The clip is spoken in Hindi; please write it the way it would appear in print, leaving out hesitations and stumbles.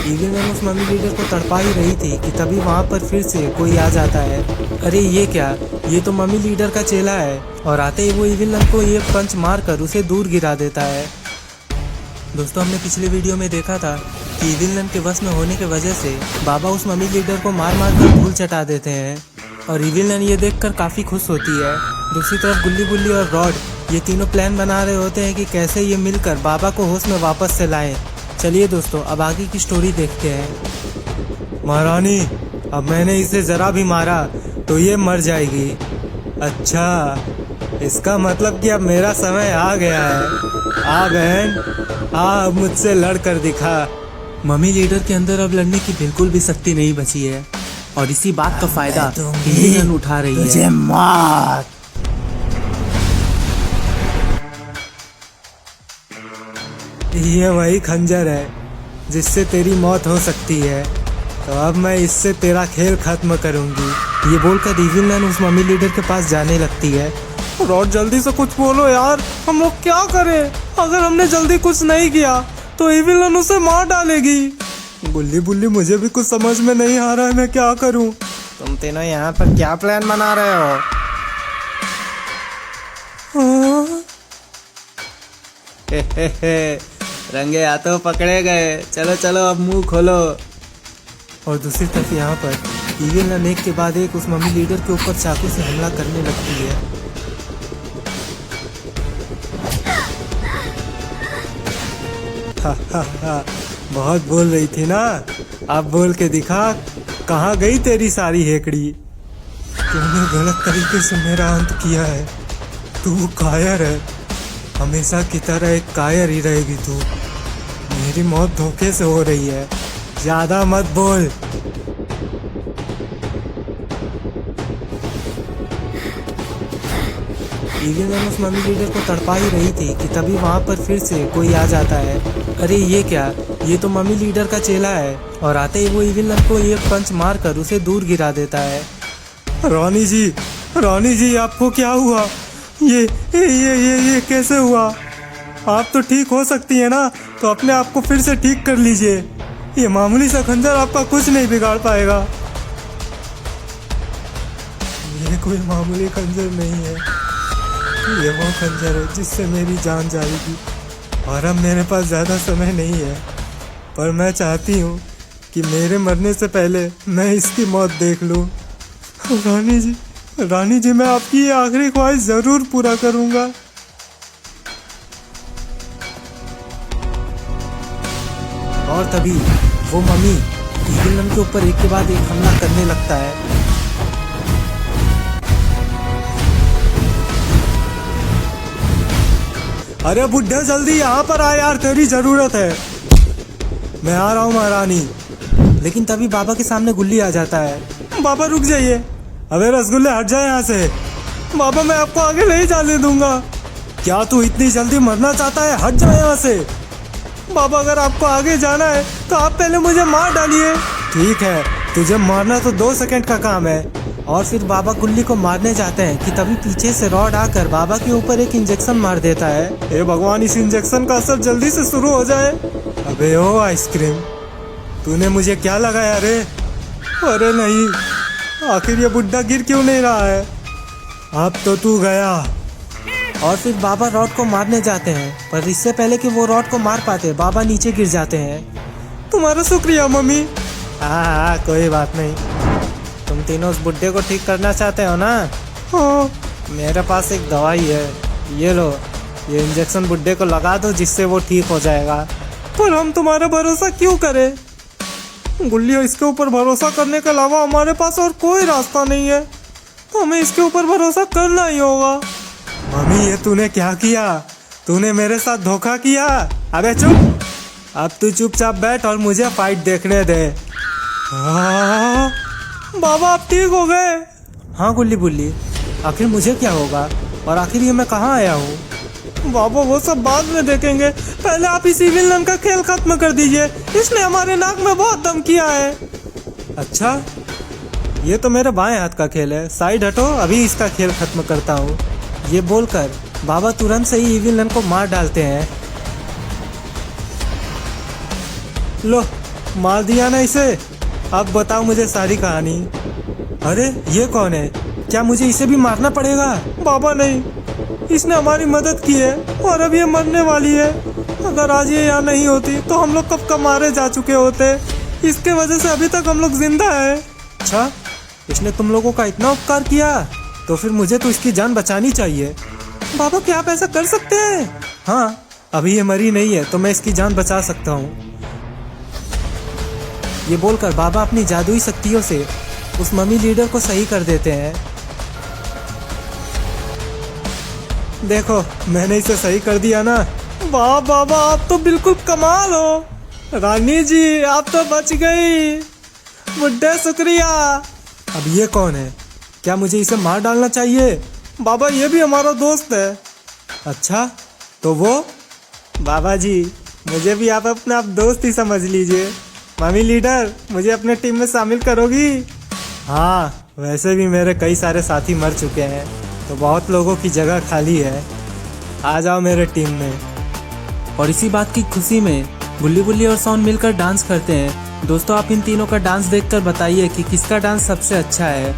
इविल मैन उस मम्मी लीडर को तड़पा ही रही थी कि तभी वहाँ पर फिर से कोई आ जाता है। अरे ये क्या, ये तो मम्मी लीडर का चेला है। और आते ही वो इविल मैन को ये पंच मार कर उसे दूर गिरा देता है। दोस्तों, हमने पिछले वीडियो में देखा था कि इविल मैन के वश में होने की वजह से बाबा उस मम्मी लीडर को मार मार कर धूल चटा देते हैं और इविल मैन ये देखकर काफ़ी खुश होती है। दूसरी तरफ गुल्ली बुल्ली और रॉड ये तीनों प्लान बना रहे होते हैं कि कैसे ये मिलकर बाबा को होश में वापस से लाएं। चलिए दोस्तों, अब आगे की स्टोरी देखते हैं। महारानी, अब मैंने इसे जरा भी मारा तो ये मर जाएगी। अच्छा, इसका मतलब कि अब मेरा समय आ गया है। आ बहन, आ अब मुझसे लड़ कर दिखा। मम्मी लीडर के अंदर अब लड़ने की बिल्कुल भी शक्ति नहीं बची है और इसी बात का फायदा इविल मैन उठा रही है। तुझे मौत। ये वही खंजर है जिससे तेरी मौत हो सकती है, तो अब मैं इससे तेरा खेल खत्म करूंगी। ये बोलकर इविल मैन उस मम्मी लीडर के पास जाने लगती है। रॉड, जल्दी से कुछ बोलो यार, हम लोग क्या करें? अगर हमने जल्दी कुछ नहीं किया तो इविल मैन उसे मार डालेगी। गुल्ली बुल्ली, मुझे भी कुछ समझ में नहीं आ रहा है, मैं क्या करूं? तुम तीनों यहाँ पर क्या प्लान बना रहे हो? रंगे हाथों पकड़े गए। चलो चलो, अब मुंह खोलो। और दूसरी तरफ यहाँ पर इविल मैन एक के बाद एक उस मम्मी लीडर के ऊपर चाकू से हमला करने लगती है। बहुत बोल रही थी ना, अब बोल के दिखा, कहाँ गई तेरी सारी हेकड़ी? तूने गलत तरीके से मेरा अंत किया है। तू कायर है, हमेशा की तरह एक कायर ही रहेगी तू। मेरी मौत धोखे से हो रही है, ज्यादा मत बोल। इविल मैन उस मम्मी लीडर को तड़पा ही रही थी कि तभी वहाँ पर फिर से कोई आ जाता है। अरे ये क्या, ये तो मम्मी लीडर का चेला है। और आते ही वो इविल मैन को एक पंच मार कर उसे दूर गिरा देता है। रानी जी, आपको क्या हुआ? ये कैसे हुआ? आप तो ठीक हो सकती है ना, तो अपने आप को फिर से ठीक कर लीजिए। ये मामूली सा खंजर आपका कुछ नहीं बिगाड़ पाएगा। ये कोई मामूली खंजर नहीं है, ये वो खंजर है जिससे मेरी जान जाएगी। और अब मेरे पास ज़्यादा समय नहीं है, पर मैं चाहती हूँ कि मेरे मरने से पहले मैं इसकी मौत देख लूँ। रानी जी, मैं आपकी ये आखिरी ख्वाहिश ज़रूर पूरा करूँगा। और तभी वो मम्मी इविल मैन के ऊपर एक के बाद एक हमला करने लगता है। अरे बुड्ढे, जल्दी यहाँ पर आ यार, तेरी जरूरत है। मैं आ रहा हूँ महारानी। लेकिन तभी बाबा के सामने गुल्ली आ जाता है। बाबा रुक जाइए। अबे रसगुल्ले, हट जाए यहाँ से। बाबा, मैं आपको आगे नहीं जाने दूंगा। क्या तू इतनी जल्दी मरना चाहता है? हट जाए यहाँ से। बाबा, अगर आपको आगे जाना है तो आप पहले मुझे मार डालिए। ठीक है, तुझे मारना तो 2 सेकंड का काम है। और फिर बाबा गुल्ली को मारने जाते हैं कि तभी पीछे से रॉड आकर बाबा के ऊपर एक इंजेक्शन मार देता है। हे भगवान, इस इंजेक्शन का असर जल्दी से शुरू हो जाए। अबे ओ आइसक्रीम, तूने मुझे क्या लगाया रे? अरे नहीं, आखिर ये बुड्ढा गिर क्यों नहीं रहा है? अब तो तू गया। और फिर बाबा रॉड को मारने जाते हैं, पर इससे पहले कि वो रॉड को मार पाते बाबा नीचे गिर जाते हैं। तुम्हारा शुक्रिया मम्मी। हाँ, कोई बात नहीं। तुम तीनों उस बुड्ढे को ठीक करना चाहते हो ना? हाँ। मेरे पास एक दवाई है, ये लो। ये इंजेक्शन बुड्ढे को लगा दो, जिससे वो ठीक हो जाएगा। पर हम तुम्हारा भरोसा क्यों करें? गुल्ली, इसके ऊपर भरोसा करने के अलावा हमारे पास और कोई रास्ता नहीं है, तो हमें इसके ऊपर भरोसा करना ही होगा। मम्मी, ये तूने क्या किया? तूने मेरे साथ धोखा किया। अबे चुप, अब तू चुपचाप बैठ और मुझे फाइट देखने दे। बाबा, आप ठीक हो गए? हाँ गुल्ली बुल्ली, आखिर मुझे क्या होगा और आखिर ये मैं कहाँ आया हूँ? बाबा, वो सब बाद में देखेंगे, पहले आप इस इविल मैन का खेल खत्म कर दीजिए। इसने हमारे नाक में बहुत दम किया है। अच्छा, ये तो मेरे बाएं हाथ का खेल है, साइड हटो, अभी इसका खेल खत्म करता हूँ। ये बोलकर बाबा तुरंत से ही इविल मैन को मार डालते हैं। लो, मार दिया ना इसे। अब बताओ मुझे सारी कहानी। अरे ये कौन है? क्या मुझे इसे भी मारना पड़ेगा? बाबा नहीं, इसने हमारी मदद की है और अब ये मरने वाली है। अगर आज ये यहाँ नहीं होती तो हम लोग कब का मारे जा चुके होते। इसके वजह से अभी तक हम लोग जिंदा है। अच्छा, इसने तुम लोगों का इतना उपकार किया तो फिर मुझे तो इसकी जान बचानी चाहिए। बाबा क्या आप ऐसा कर सकते हैं? हाँ, अभी ये मरी नहीं है तो मैं इसकी जान बचा सकता हूँ। ये बोलकर बाबा अपनी जादुई शक्तियों से उस मम्मी लीडर को सही कर देते हैं। देखो, मैंने इसे सही कर दिया ना। वाह बाबा, आप तो बिल्कुल कमाल हो। रानी जी, आप तो बच गई। बुड्ढे शुक्रिया। अब ये कौन है? क्या मुझे इसे मार डालना चाहिए? बाबा ये भी हमारा दोस्त है। अच्छा, तो वो? बाबा जी, मुझे भी आप अपना दोस्त ही समझ लीजिए। मम्मी लीडर, मुझे अपने टीम में शामिल करोगी? हाँ, वैसे भी मेरे कई सारे साथी मर चुके हैं तो बहुत लोगों की जगह खाली है। आ जाओ मेरे टीम में। और इसी बात की खुशी में गुल्ली गुल्ली और सोन मिलकर डांस करते हैं। दोस्तों, आप इन तीनों का डांस देखकर बताइए कि किसका डांस सबसे अच्छा है।